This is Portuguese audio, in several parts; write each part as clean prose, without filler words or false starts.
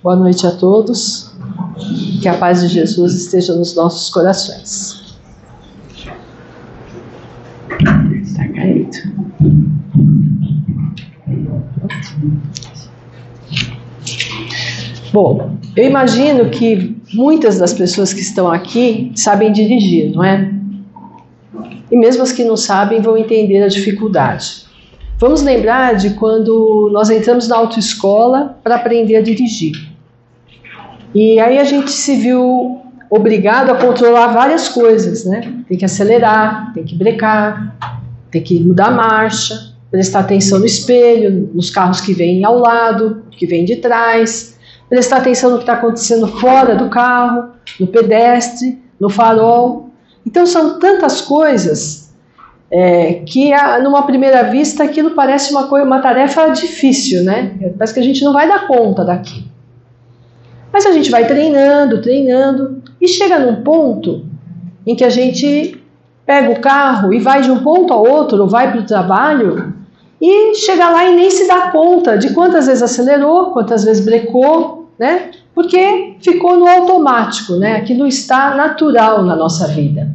Boa noite a todos. Que a paz de Jesus esteja nos nossos corações. Está caído. Bom, eu imagino que muitas das pessoas que estão aqui sabem dirigir, não é? E mesmo as que não sabem vão entender a dificuldade. Vamos lembrar de quando nós entramos na autoescola para aprender a dirigir. E aí a gente se viu obrigado a controlar várias coisas, né? Tem que acelerar, tem que brecar, tem que mudar a marcha, prestar atenção no espelho, nos carros que vêm ao lado, que vêm de trás, prestar atenção no que está acontecendo fora do carro, no pedestre, no farol. Então são tantas coisas que numa primeira vista aquilo parece uma tarefa difícil, né? Parece que a gente não vai dar conta daquilo. Mas a gente vai treinando, e chega num ponto em que a gente pega o carro e vai de um ponto ao outro, ou vai para o trabalho, e chega lá e nem se dá conta de quantas vezes acelerou, quantas vezes brecou, né? Porque ficou no automático, né? Aquilo está natural na nossa vida.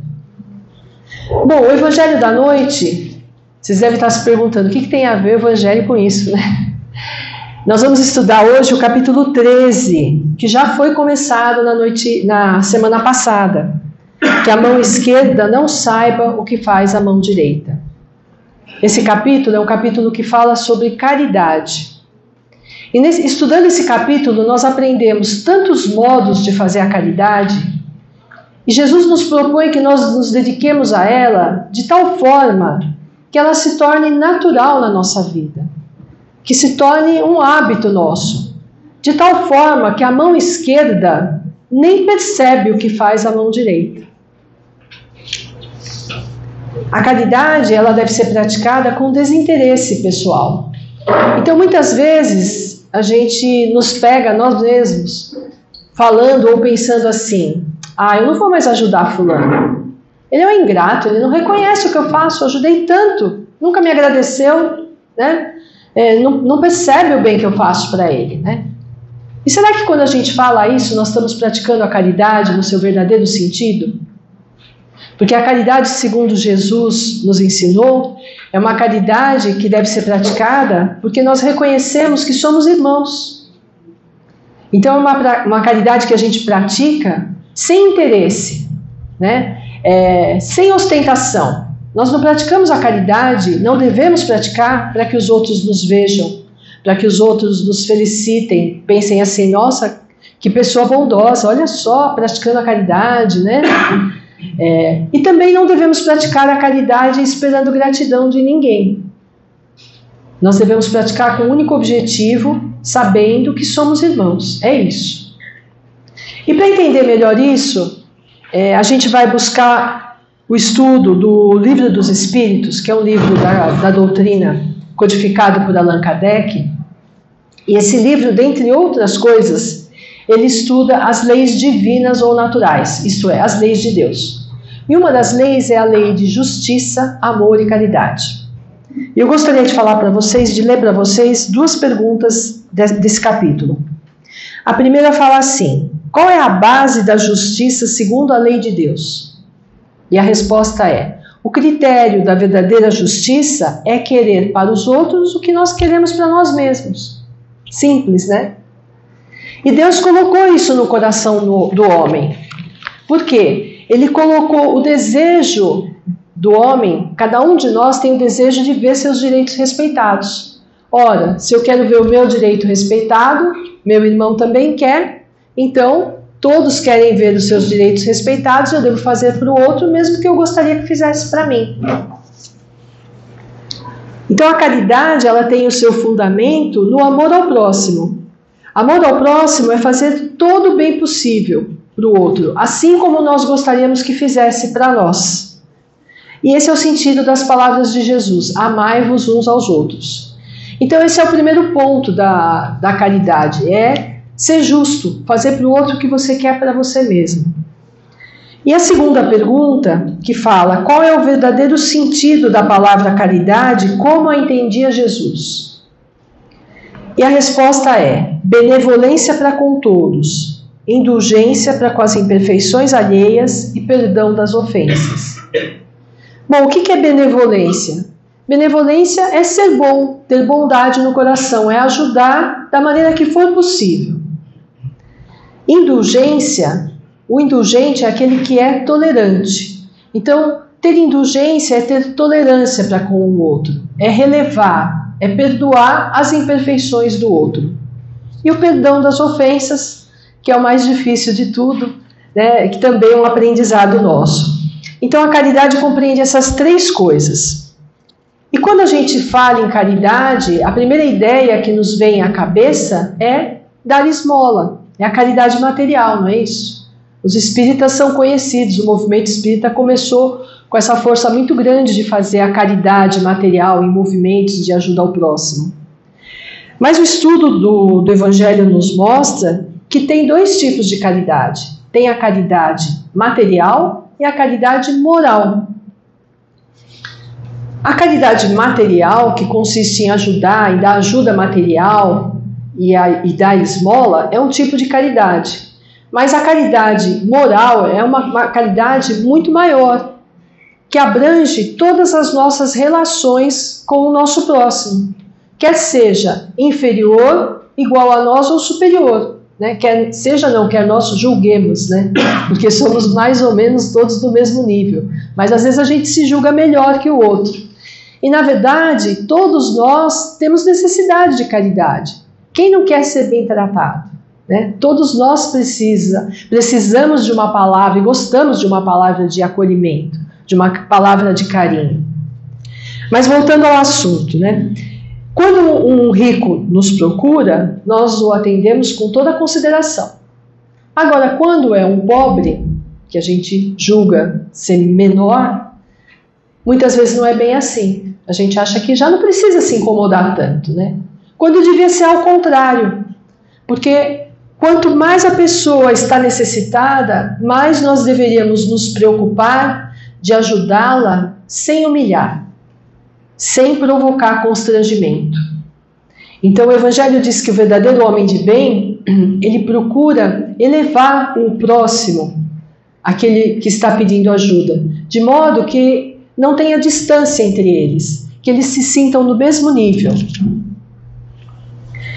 Bom, o Evangelho da Noite, vocês devem estar se perguntando o que tem a ver o Evangelho com isso, né? Nós vamos estudar hoje o capítulo 13, que já foi começado na semana passada, que a mão esquerda não saiba o que faz a mão direita. Esse capítulo é um capítulo que fala sobre caridade. E estudando esse capítulo, nós aprendemos tantos modos de fazer a caridade, e Jesus nos propõe que nós nos dediquemos a ela de tal forma que ela se torne natural na nossa vida, que se torne um hábito nosso, de tal forma que a mão esquerda nem percebe o que faz a mão direita. A caridade, ela deve ser praticada com desinteresse pessoal. Então, muitas vezes, a gente nos pega, nós mesmos, falando ou pensando assim: eu não vou mais ajudar fulano. Ele é um ingrato, ele não reconhece o que eu faço, eu ajudei tanto, nunca me agradeceu, né? Não percebe o bem que eu faço para ele, né? E será que quando a gente fala isso, nós estamos praticando a caridade no seu verdadeiro sentido? Porque a caridade, segundo Jesus nos ensinou, é uma caridade que deve ser praticada porque nós reconhecemos que somos irmãos. Então é uma caridade que a gente pratica sem interesse, né? Sem ostentação. Nós não praticamos a caridade, não devemos praticar para que os outros nos vejam, para que os outros nos felicitem, pensem assim: nossa, que pessoa bondosa, olha só, praticando a caridade, né? E também não devemos praticar a caridade esperando gratidão de ninguém. Nós devemos praticar com o único objetivo, sabendo que somos irmãos, é isso. E para entender melhor isso, a gente vai buscar o estudo do Livro dos Espíritos, que é um livro da doutrina codificado por Allan Kardec. E esse livro, dentre outras coisas, ele estuda as leis divinas ou naturais, isto é, as leis de Deus. E uma das leis é a lei de justiça, amor e caridade. E eu gostaria de falar para vocês, de ler para vocês duas perguntas desse capítulo. A primeira fala assim: qual é a base da justiça segundo a lei de Deus? E a resposta é: o critério da verdadeira justiça é querer para os outros o que nós queremos para nós mesmos. Simples, né? E Deus colocou isso no coração do homem. Por quê? Ele colocou o desejo do homem, cada um de nós tem o desejo de ver seus direitos respeitados. Ora, se eu quero ver o meu direito respeitado, meu irmão também quer, então todos querem ver os seus direitos respeitados, eu devo fazer para o outro, mesmo que eu gostaria que fizesse para mim. Então a caridade, ela tem o seu fundamento no amor ao próximo. Amor ao próximo é fazer todo o bem possível para o outro, assim como nós gostaríamos que fizesse para nós. E esse é o sentido das palavras de Jesus: amai-vos uns aos outros. Então esse é o primeiro ponto da caridade, ser justo, fazer para o outro o que você quer para você mesmo. E a segunda pergunta, que fala: qual é o verdadeiro sentido da palavra caridade, como a entendia Jesus? E a resposta é: benevolência para com todos, indulgência para com as imperfeições alheias e perdão das ofensas. Bom, o que é benevolência? Benevolência é ser bom, ter bondade no coração, é ajudar da maneira que for possível. Indulgência, o indulgente é aquele que é tolerante. Então, ter indulgência é ter tolerância para com o outro, é relevar, é perdoar as imperfeições do outro. E o perdão das ofensas, que é o mais difícil de tudo, né, que também é um aprendizado nosso. Então, a caridade compreende essas três coisas. E quando a gente fala em caridade, a primeira ideia que nos vem à cabeça é dar esmola, é a caridade material, não é isso? Os espíritas são conhecidos, o movimento espírita começou com essa força muito grande de fazer a caridade material em movimentos de ajuda ao próximo. Mas o estudo do Evangelho nos mostra que tem dois tipos de caridade. Tem a caridade material e a caridade moral. A caridade material, que consiste em ajudar, em dar ajuda material e dar esmola, é um tipo de caridade. Mas a caridade moral é uma caridade muito maior, que abrange todas as nossas relações com o nosso próximo, quer seja inferior, igual a nós ou superior, né? Quer nós julguemos, né? Porque somos mais ou menos todos do mesmo nível, mas às vezes a gente se julga melhor que o outro. E na verdade, todos nós temos necessidade de caridade. Quem não quer ser bem tratado? Né? Todos nós precisamos de uma palavra e gostamos de uma palavra de acolhimento, de uma palavra de carinho. Mas voltando ao assunto, né? Quando um rico nos procura, nós o atendemos com toda a consideração. Agora, quando é um pobre, que a gente julga ser menor, muitas vezes não é bem assim. A gente acha que já não precisa se incomodar tanto, né? Quando devia ser ao contrário. Porque quanto mais a pessoa está necessitada, mais nós deveríamos nos preocupar de ajudá-la sem humilhar, sem provocar constrangimento. Então o Evangelho diz que o verdadeiro homem de bem, ele procura elevar o próximo, aquele que está pedindo ajuda, de modo que não tenha distância entre eles, que eles se sintam no mesmo nível.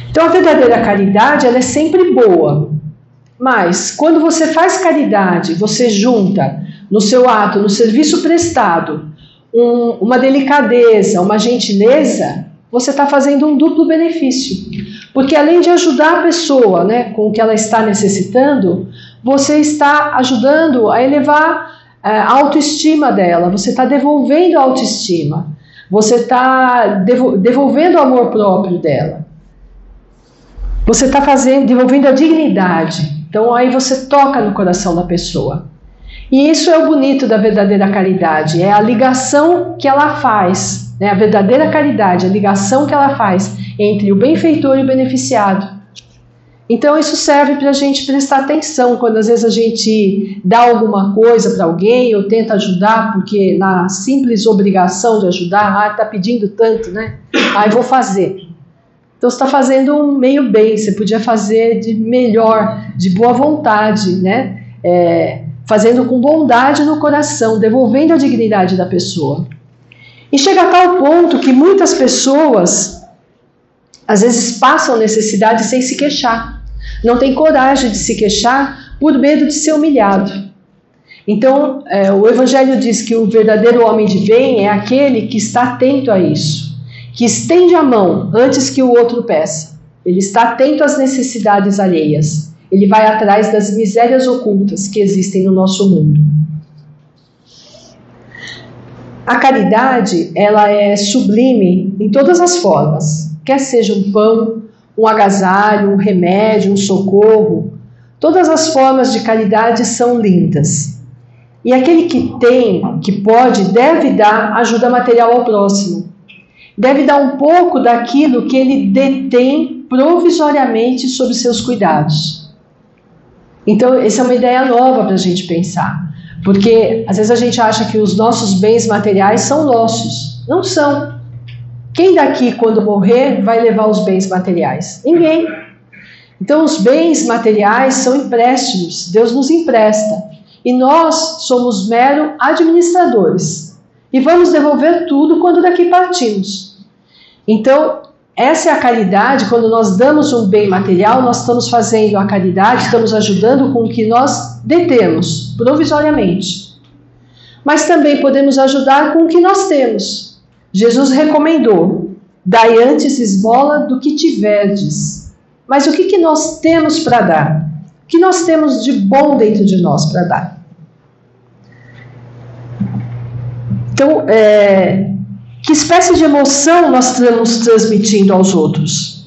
Então a verdadeira caridade, ela é sempre boa, mas quando você faz caridade, você junta no seu ato, no serviço prestado, uma delicadeza, uma gentileza, você está fazendo um duplo benefício. Porque além de ajudar a pessoa, né, com o que ela está necessitando, você está ajudando a elevar a autoestima dela, você está devolvendo a autoestima, você está devolvendo o amor próprio dela. Você está devolvendo a dignidade. Então aí você toca no coração da pessoa. E isso é o bonito da verdadeira caridade, é a ligação que ela faz, né? A verdadeira caridade, a ligação que ela faz entre o benfeitor e o beneficiado. Então isso serve para a gente prestar atenção quando às vezes a gente dá alguma coisa para alguém ou tenta ajudar, porque na simples obrigação de ajudar, está pedindo tanto, né? Eu vou fazer. Então você está fazendo um meio bem, você podia fazer de melhor, de boa vontade, né? Fazendo com bondade no coração, devolvendo a dignidade da pessoa. E chega a tal ponto que muitas pessoas, às vezes, passam necessidade sem se queixar. Não tem coragem de se queixar por medo de ser humilhado. Então, o Evangelho diz que o verdadeiro homem de bem é aquele que está atento a isso, que estende a mão antes que o outro peça. Ele está atento às necessidades alheias. Ele vai atrás das misérias ocultas que existem no nosso mundo. A caridade, ela é sublime em todas as formas. Quer seja um pão, um agasalho, um remédio, um socorro. Todas as formas de caridade são lindas. E aquele que tem, que pode, deve dar ajuda material ao próximo. Deve dar um pouco daquilo que ele detém provisoriamente sob seus cuidados. Então, essa é uma ideia nova para a gente pensar. Porque, às vezes, a gente acha que os nossos bens materiais são nossos. Não são. Quem daqui, quando morrer, vai levar os bens materiais? Ninguém. Então, os bens materiais são empréstimos, Deus nos empresta. E nós somos mero administradores. E vamos devolver tudo quando daqui partimos. Então, essa é a caridade. Quando nós damos um bem material, nós estamos fazendo a caridade, estamos ajudando com o que nós detemos, provisoriamente. Mas também podemos ajudar com o que nós temos. Jesus recomendou: dai antes esmola do que tiverdes. Mas o que nós temos para dar? O que nós temos de bom dentro de nós para dar? Então, que espécie de emoção nós estamos transmitindo aos outros?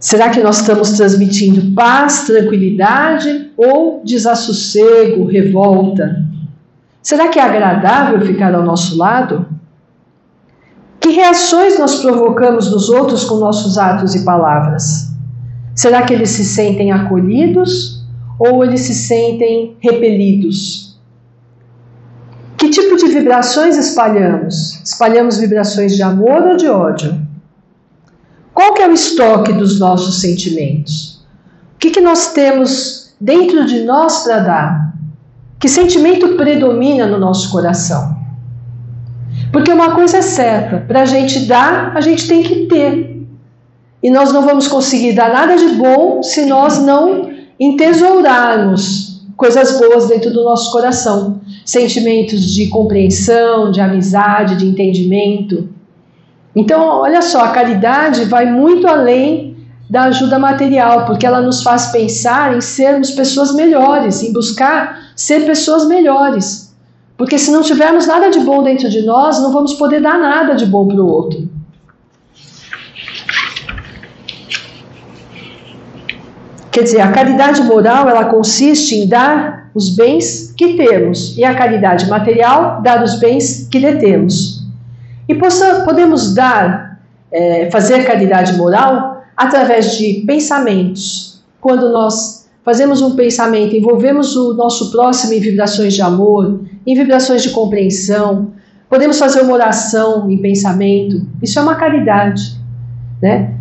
Será que nós estamos transmitindo paz, tranquilidade ou desassossego, revolta? Será que é agradável ficar ao nosso lado? Que reações nós provocamos nos outros com nossos atos e palavras? Será que eles se sentem acolhidos ou eles se sentem repelidos? Que tipo de vibrações espalhamos? Espalhamos vibrações de amor ou de ódio? Qual que é o estoque dos nossos sentimentos? O que nós temos dentro de nós para dar? Que sentimento predomina no nosso coração? Porque uma coisa é certa, para a gente dar, a gente tem que ter. E nós não vamos conseguir dar nada de bom se nós não entesourarmos coisas boas dentro do nosso coração. Sentimentos de compreensão, de amizade, de entendimento. Então, olha só, a caridade vai muito além da ajuda material, porque ela nos faz pensar em sermos pessoas melhores, em buscar ser pessoas melhores. Porque se não tivermos nada de bom dentro de nós, não vamos poder dar nada de bom para o outro. Quer dizer, a caridade moral, ela consiste em dar os bens que temos. E a caridade material, dar os bens que detemos. E podemos fazer caridade moral através de pensamentos. Quando nós fazemos um pensamento, envolvemos o nosso próximo em vibrações de amor, em vibrações de compreensão. Podemos fazer uma oração em pensamento. Isso é uma caridade, né?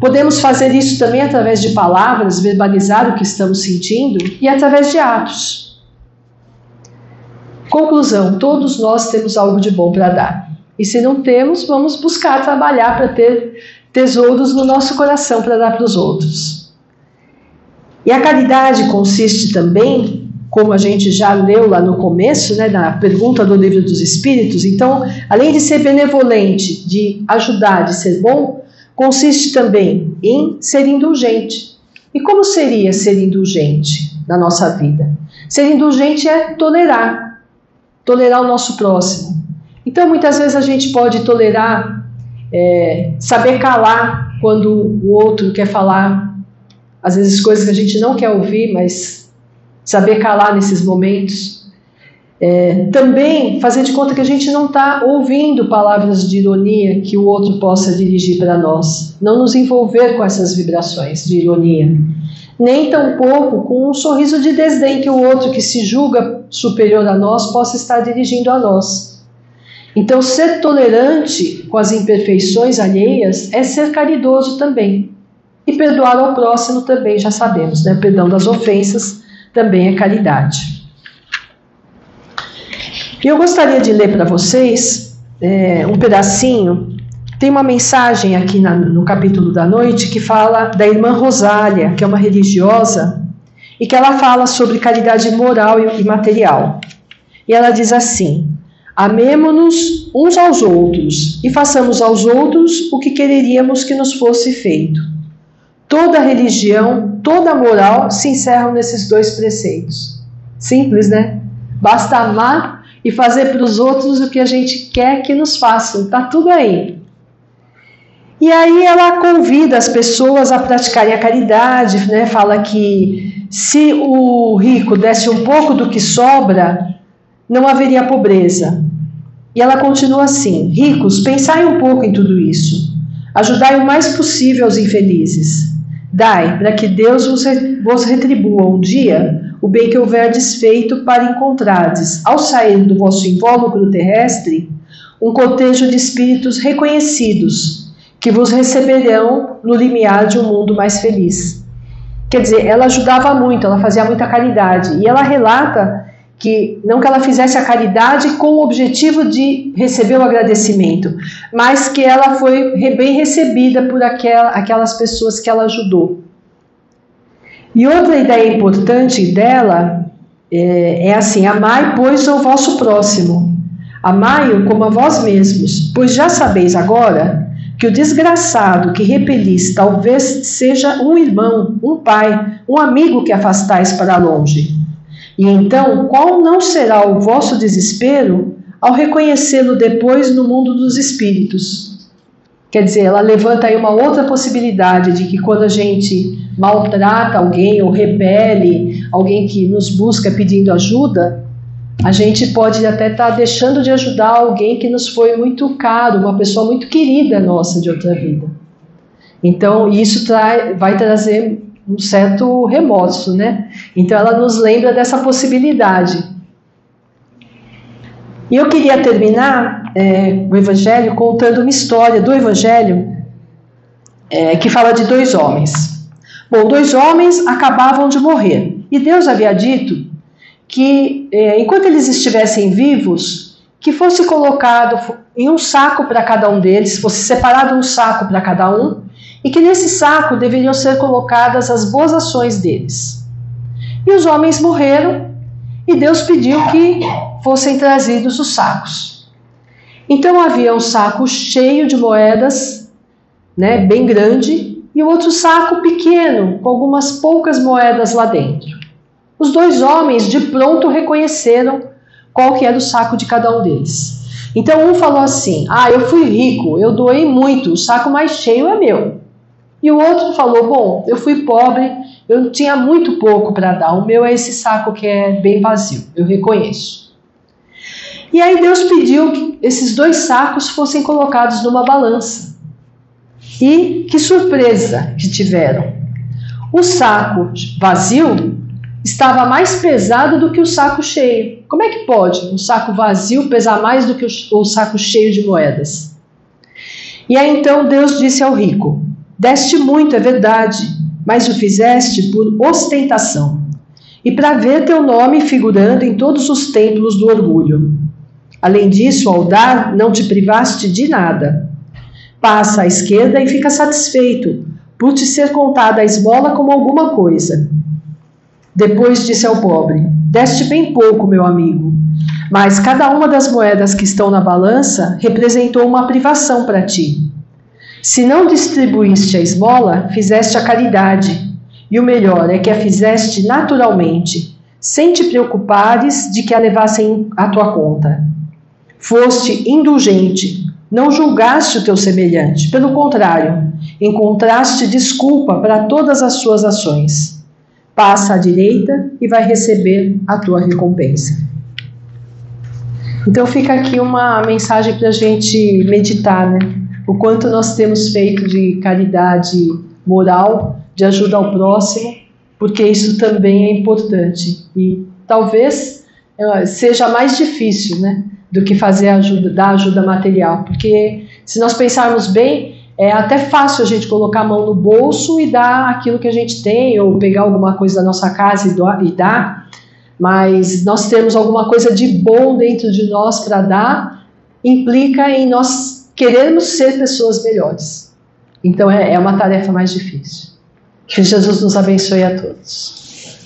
Podemos fazer isso também através de palavras, verbalizar o que estamos sentindo e através de atos. Conclusão, todos nós temos algo de bom para dar. E se não temos, vamos buscar trabalhar para ter tesouros no nosso coração para dar para os outros. E a caridade consiste também, como a gente já leu lá no começo, né, na pergunta do Livro dos Espíritos, então, além de ser benevolente, de ajudar, de ser bom, consiste também em ser indulgente. E como seria ser indulgente na nossa vida? Ser indulgente é tolerar o nosso próximo. Então, muitas vezes a gente pode tolerar, saber calar quando o outro quer falar, às vezes coisas que a gente não quer ouvir, mas saber calar nesses momentos. Também fazer de conta que a gente não está ouvindo palavras de ironia que o outro possa dirigir para nós. Não nos envolver com essas vibrações de ironia. Nem tampouco com um sorriso de desdém que o outro que se julga superior a nós possa estar dirigindo a nós. Então, ser tolerante com as imperfeições alheias é ser caridoso também. E perdoar ao próximo também, já sabemos, né? Perdão das ofensas também é caridade. E eu gostaria de ler para vocês um pedacinho. Tem uma mensagem aqui no capítulo da noite que fala da irmã Rosália, que é uma religiosa, e que ela fala sobre caridade moral e material. E ela diz assim: amemo-nos uns aos outros e façamos aos outros o que quereríamos que nos fosse feito. Toda religião, toda moral se encerram nesses dois preceitos. Simples, né? Basta amar e fazer para os outros o que a gente quer que nos façam. Está tudo aí. E aí ela convida as pessoas a praticarem a caridade, né? Fala que se o rico desse um pouco do que sobra, não haveria pobreza. E ela continua assim: ricos, pensai um pouco em tudo isso. Ajudai o mais possível aos infelizes. Dai, para que Deus vos retribua um dia o bem que houverdes feito para encontrardes, ao sair do vosso invólucro terrestre, um cortejo de espíritos reconhecidos, que vos receberão no limiar de um mundo mais feliz. Quer dizer, ela ajudava muito, ela fazia muita caridade. E ela relata que não que ela fizesse a caridade com o objetivo de receber o agradecimento, mas que ela foi bem recebida por aquelas pessoas que ela ajudou. E outra ideia importante dela é assim: amai, pois, o vosso próximo. Amai-o como a vós mesmos, pois já sabeis agora que o desgraçado que repelis talvez seja um irmão, um pai, um amigo que afastais para longe. E então, qual não será o vosso desespero ao reconhecê-lo depois no mundo dos espíritos? Quer dizer, ela levanta aí uma outra possibilidade de que quando a gente maltrata alguém ou repele alguém que nos busca pedindo ajuda, a gente pode até estar deixando de ajudar alguém que nos foi muito caro, uma pessoa muito querida nossa de outra vida. Então, isso vai trazer um certo remorso, né? Então, ela nos lembra dessa possibilidade. E eu queria terminar o Evangelho contando uma história do Evangelho que fala de 2 homens. Bom, 2 homens acabavam de morrer. E Deus havia dito que, enquanto eles estivessem vivos, que fosse colocado em um saco para cada um deles, fosse separado um saco para cada um, e que nesse saco deveriam ser colocadas as boas ações deles. E os homens morreram, e Deus pediu que fossem trazidos os sacos. Então havia um saco cheio de moedas, né, bem grande, e o outro saco pequeno, com algumas poucas moedas lá dentro. Os 2 homens de pronto reconheceram qual que era o saco de cada um deles. Então um falou assim: eu fui rico, eu doei muito, o saco mais cheio é meu. E o outro falou: bom, eu fui pobre, eu tinha muito pouco para dar, o meu é esse saco que é bem vazio, eu reconheço. E aí Deus pediu que esses 2 sacos fossem colocados numa balança. E que surpresa que tiveram! O saco vazio estava mais pesado do que o saco cheio. Como é que pode um saco vazio pesar mais do que o saco cheio de moedas? E aí então Deus disse ao rico: deste muito, é verdade, mas o fizeste por ostentação, e para ver teu nome figurando em todos os templos do orgulho. Além disso, ao dar, não te privaste de nada. Passa à esquerda e fica satisfeito, por te ser contada a esmola como alguma coisa. Depois disse ao pobre: deste bem pouco, meu amigo, mas cada uma das moedas que estão na balança representou uma privação para ti. Se não distribuíste a esmola, fizeste a caridade, e o melhor é que a fizeste naturalmente, sem te preocupares de que a levassem à tua conta. Foste indulgente, não julgaste o teu semelhante, pelo contrário, encontraste desculpa para todas as suas ações. Passa à direita e vai receber a tua recompensa. Então fica aqui uma mensagem para a gente meditar, né? O quanto nós temos feito de caridade moral, de ajuda ao próximo, porque isso também é importante. E talvez seja mais difícil, né, do que fazer dar ajuda material. Porque se nós pensarmos bem, é até fácil a gente colocar a mão no bolso e dar aquilo que a gente tem, ou pegar alguma coisa da nossa casa e dar, mas nós temos alguma coisa de bom dentro de nós para dar, implica em nós querermos ser pessoas melhores. Então é uma tarefa mais difícil. Que Jesus nos abençoe a todos.